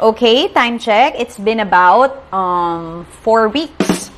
Okay, time check. It's been about 4 weeks.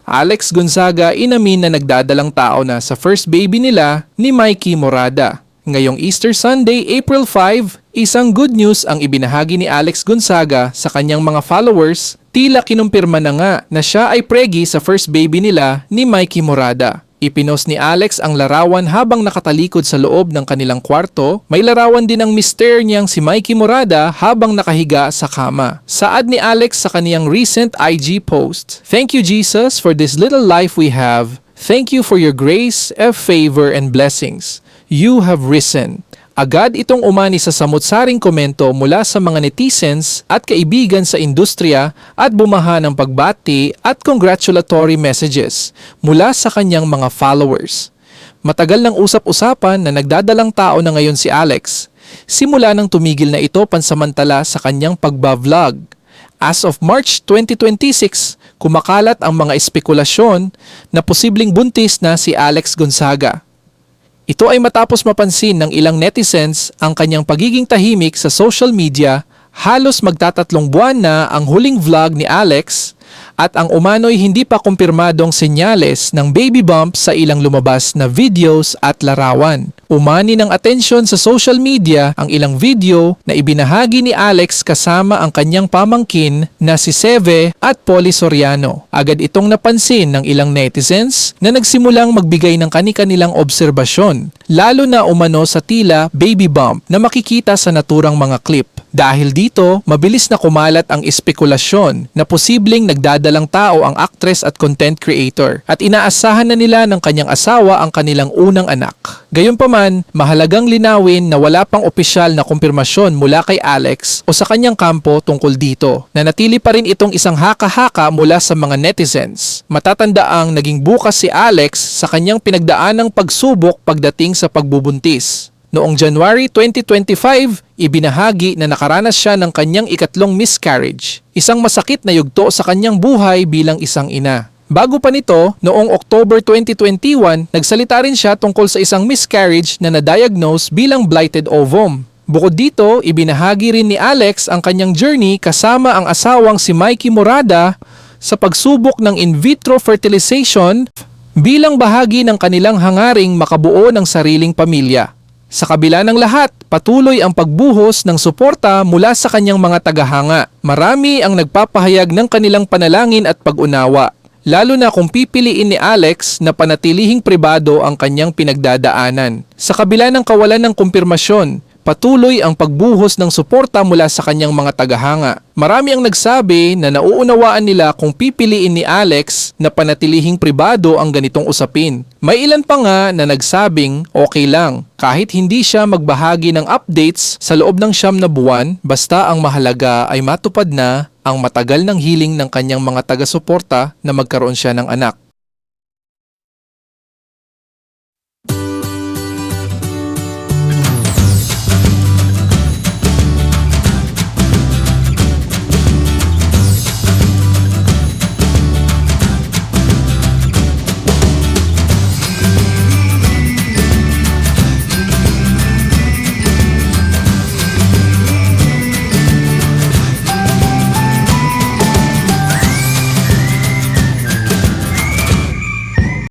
Alex Gonzaga inamin na nagdadalang tao na sa first baby nila ni Mikey Morada. Ngayong Easter Sunday, April 5, isang good news ang ibinahagi ni Alex Gonzaga sa kanyang mga followers. Tila kinumpirma na nga na siya ay preggy sa first baby nila ni Mikey Morada. Ipinost ni Alex ang larawan habang nakatalikod sa loob ng kanilang kwarto. May larawan din ng mister niyang si Mikey Morada habang nakahiga sa kama. Saad ni Alex sa kaniyang recent IG post, "Thank you Jesus for this little life we have. Thank you for your grace, favor, and blessings. You have risen." Agad itong umani sa samot-saring komento mula sa mga netizens at kaibigan sa industriya at bumaha ng pagbati at congratulatory messages mula sa kanyang mga followers. Matagal ng usap-usapan na nagdadalang tao na ngayon si Alex. Simula nang tumigil na ito pansamantala sa kanyang pagba-vlog. As of March 2026, kumakalat ang mga espekulasyon na posibleng buntis na si Alex Gonzaga. Ito ay matapos mapansin ng ilang netizens ang kanyang pagiging tahimik sa social media. Halos magtatatlong buwan na ang huling vlog ni Alex at ang umano'y hindi pa kumpirmadong senyales ng baby bump sa ilang lumabas na videos at larawan. Umani ng atensyon sa social media ang ilang video na ibinahagi ni Alex kasama ang kanyang pamangkin na si Seve at Polly Soriano. Agad itong napansin ng ilang netizens na nagsimulang magbigay ng kani-kanilang obserbasyon, lalo na umano sa tila baby bump na makikita sa naturang mga clip. Dahil dito, mabilis na kumalat ang espekulasyon na posibleng nagdadalang tao ang actress at content creator at inaasahan na nila ng kanyang asawa ang kanilang unang anak. Gayunpaman, mahalagang linawin na wala pang opisyal na kumpirmasyon mula kay Alex o sa kanyang kampo tungkol dito. Nanatili pa rin itong isang haka-haka mula sa mga netizens. Matatandaang naging bukas si Alex sa kanyang pinagdaanang pagsubok pagdating sa pagbubuntis. Noong January 2025, ibinahagi na nakaranas siya ng kanyang ikatlong miscarriage, isang masakit na yugto sa kanyang buhay bilang isang ina. Bago pa nito, noong October 2021, nagsalita rin siya tungkol sa isang miscarriage na na-diagnose bilang blighted ovum. Bukod dito, ibinahagi rin ni Alex ang kanyang journey kasama ang asawang si Mikey Morada sa pagsubok ng in vitro fertilization bilang bahagi ng kanilang hangaring makabuo ng sariling pamilya. Sa kabila ng lahat, patuloy ang pagbuhos ng suporta mula sa kanyang mga tagahanga. Marami ang nagpapahayag ng kanilang panalangin at pag-unawa, lalo na kung pipiliin ni Alex na panatilihing pribado ang kanyang pinagdadaanan. Sa kabila ng kawalan ng kumpirmasyon, patuloy ang pagbuhos ng suporta mula sa kanyang mga tagahanga. Marami ang nagsabi na nauunawaan nila kung pipiliin ni Alex na panatilihing pribado ang ganitong usapin. May ilan pa nga na nagsabing okay lang kahit hindi siya magbahagi ng updates sa loob ng 9 na buwan, basta ang mahalaga ay matupad na ang matagal ng hiling ng kanyang mga taga-suporta na magkaroon siya ng anak.